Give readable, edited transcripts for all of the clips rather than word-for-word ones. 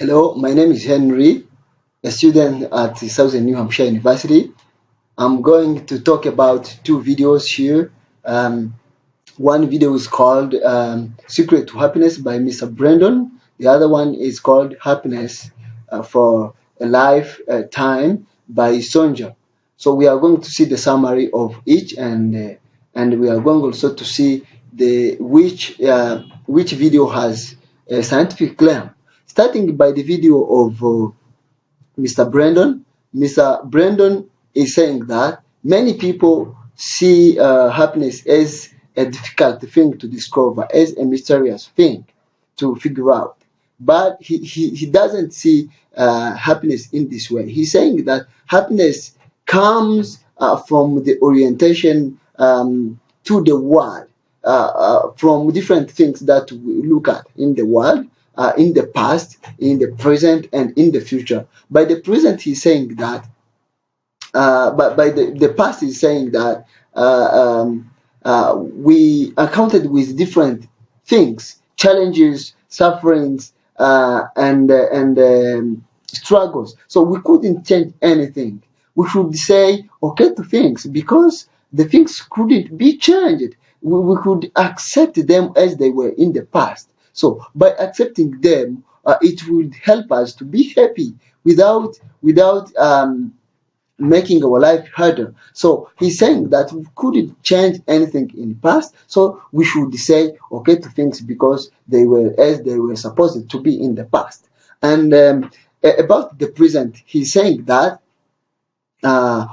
Hello, my name is Henry, a student at Southern New Hampshire University. I'm going to talk about two videos here. One video is called Secret to Happiness by Mr. Brandon. The other one is called Happiness for a Lifetime by Sonja. So we are going to see the summary of each, and we are going also to see the which video has a scientific claim. Starting by the video of Mr. Brandon. Mr. Brandon is saying that many people see happiness as a difficult thing to discover, as a mysterious thing to figure out. But he doesn't see happiness in this way. He's saying that happiness comes from the orientation to the world, from different things that we look at in the world, in the past, in the present, and in the future. By the present, he's saying that, but by the past, he's saying that we encountered with different things, challenges, sufferings, and struggles. So we couldn't change anything. We should say okay to things because the things couldn't be changed. We could accept them as they were in the past. So by accepting them, it would help us to be happy without making our life harder. So he's saying that we couldn't change anything in the past, so we should say okay to things because they were as they were supposed to be in the past. And about the present, he's saying that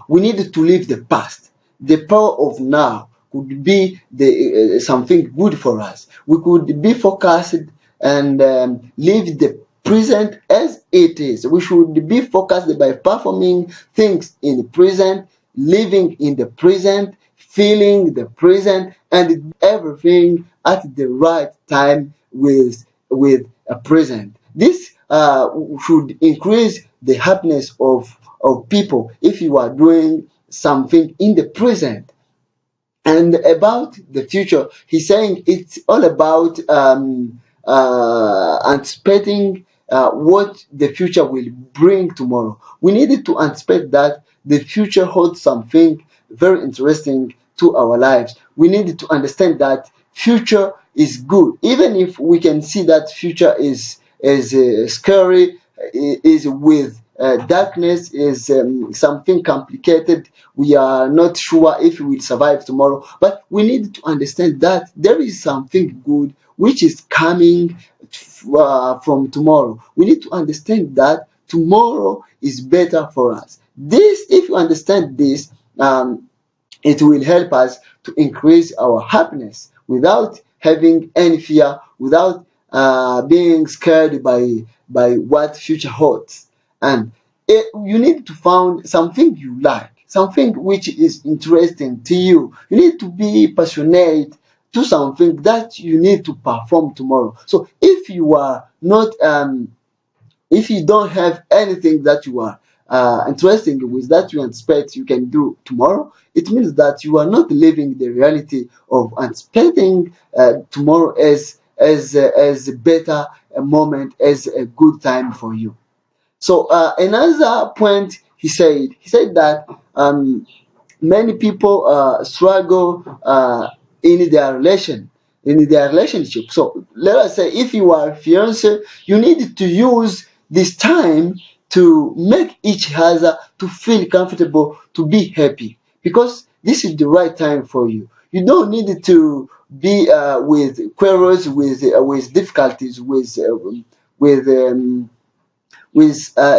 we need to leave the past. The power of now could be something good for us. We could be focused and live the present as it is. We should be focused by performing things in the present, living in the present, feeling the present, and everything at the right time with a present. This should increase the happiness of people if you are doing something in the present. And about the future, he's saying it's all about anticipating what the future will bring tomorrow. We needed to anticipate that the future holds something very interesting to our lives. We needed to understand that future is good, even if we can see that future is scary, is with darkness, is something complicated. We are not sure if we will survive tomorrow, but we need to understand that there is something good which is coming from tomorrow. We need to understand that tomorrow is better for us. This, if you understand this, it will help us to increase our happiness without having any fear, without being scared by what future holds. And you need to find something you like, something which is interesting to you. You need to be passionate to something that you need to perform tomorrow. So if you are not if you don't have anything that you are interested with that you expect you can do tomorrow, it means that you are not living the reality of anticipating tomorrow as a better moment, as a good time for you. So another point he said that many people struggle in their relationship. So let us say if you are a fiance, you need to use this time to make each other to feel comfortable, to be happy, because this is the right time for you. You don't need to be with quarrels, with difficulties, with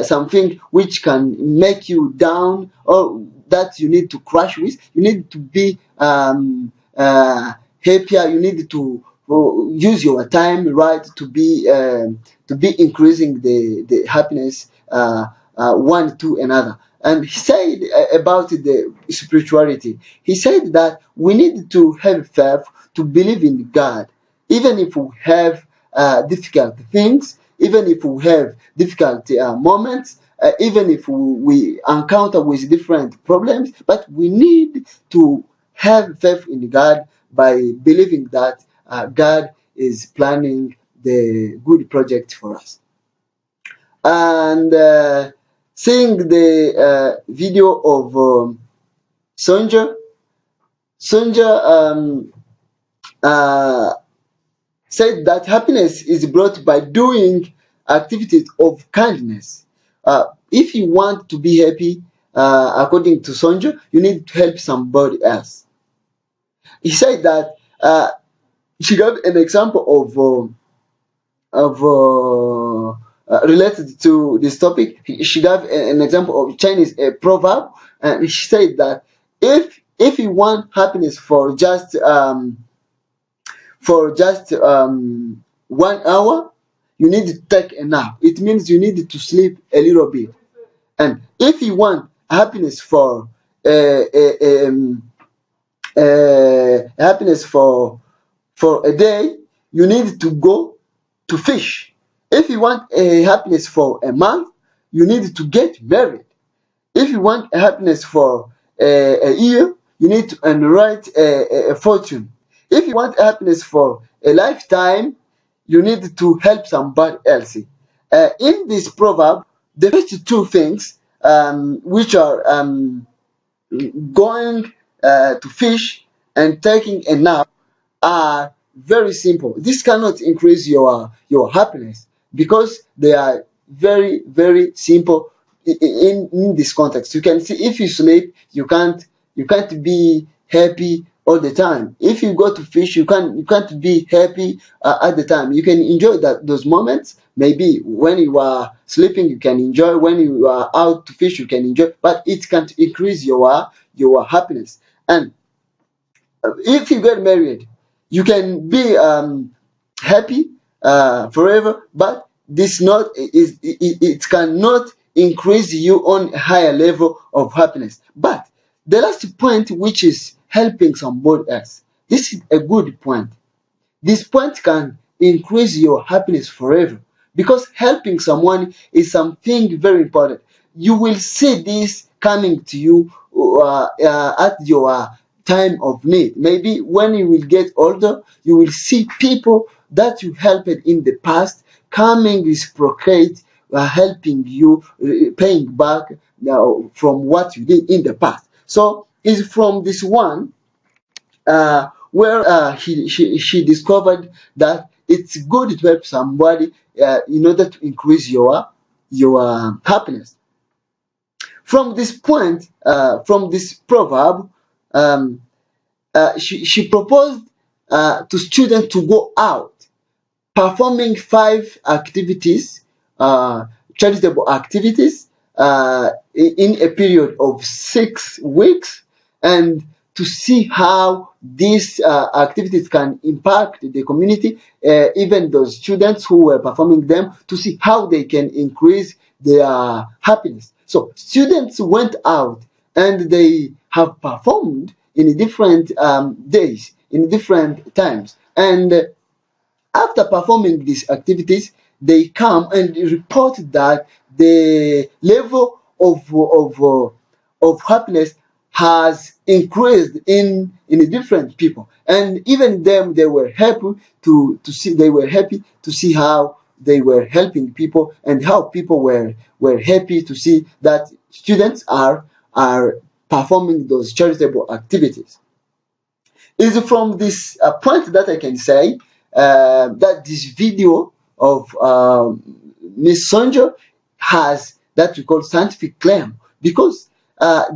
something which can make you down or that you need to crash with. You need to be happier. You need to use your time right to be increasing the happiness one to another. And he said about the spirituality, he said that we need to have faith, to believe in God, even if we have difficult things, even if we have difficult moments, even if we encounter with different problems, but we need to have faith in God by believing that God is planning the good project for us. And seeing the video of Sonja. Sonja uh, said that happiness is brought by doing activities of kindness. If you want to be happy, according to Sonja, you need to help somebody else. He said that she gave an example of related to this topic. She gave an example of Chinese proverb, and she said that if you want happiness for just 1 hour, you need to take a nap. It means you need to sleep a little bit. And if you want happiness happiness for a day, you need to go to fish. If you want a happiness for a month, you need to get married. If you want happiness for a year, you need to underwrite a fortune. If you want happiness for a lifetime, you need to help somebody else. In this proverb, the first two things, which are going to fish and taking a nap, are very simple. This cannot increase your happiness because they are very, very simple in this context. You can see if you sleep, you can't be happy all the time. If you go to fish, you can't be happy at the time. You can enjoy those moments. Maybe when you are sleeping, you can enjoy. When you are out to fish, you can enjoy. But it can't increase your happiness. And if you get married, you can be happy forever, but this not is it cannot increase you on a higher level of happiness. But the last point, which is helping somebody else, this is a good point. This point can increase your happiness forever because helping someone is something very important. You will see this coming to you at your time of need. Maybe when you will get older, you will see people that you helped in the past coming reciprocate, helping you, paying back from what you did in the past. So it's from this one where she discovered that it's good to help somebody in order to increase your happiness. From this point, from this proverb, um, she proposed to students to go out performing 5 activities, charitable activities, in a period of 6 weeks, and to see how these activities can impact the community, even those students who were performing them, to see how they can increase their happiness. So students went out and they have performed in different days, in different times, and after performing these activities, they come and report that the level of happiness has increased in different people, and even them they were happy to see how they were helping people and how people were happy to see that students are performing those charitable activities. Is from this point that I can say that this video of Miss Sonja has that we call scientific claim because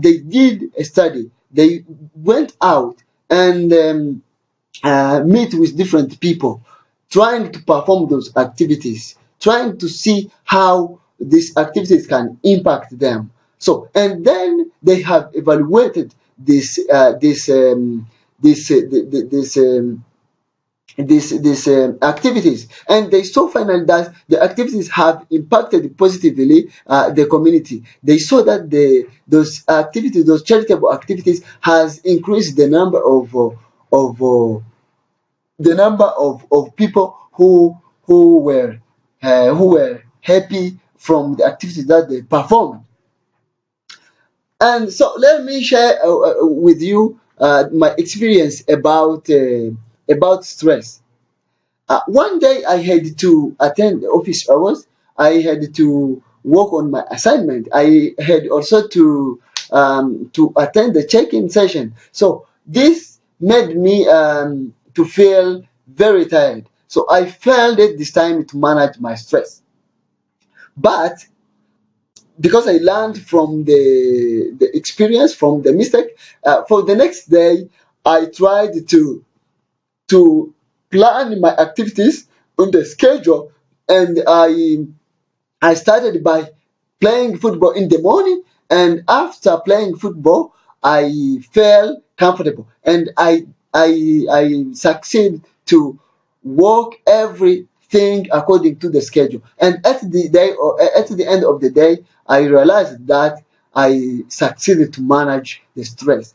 they did a study. They went out and meet with different people, trying to perform those activities, trying to see how these activities can impact them. So, and then they have evaluated these activities, and they saw finally that the activities have impacted positively the community. They saw that those charitable activities has increased the number of people who were happy from the activities that they performed. And so let me share with you my experience about stress. One day I had to attend the office hours. I had to work on my assignment. I had also to attend the check-in session. So this made me to feel very tired. So I felt it this time to manage my stress. But because I learned from the experience, from the mistake, for the next day, I tried to plan my activities on the schedule, and I started by playing football in the morning, and after playing football, I felt comfortable, and I succeed to work everything according to the schedule. And at the day, or at the end of the day, I realized that I succeeded to manage the stress.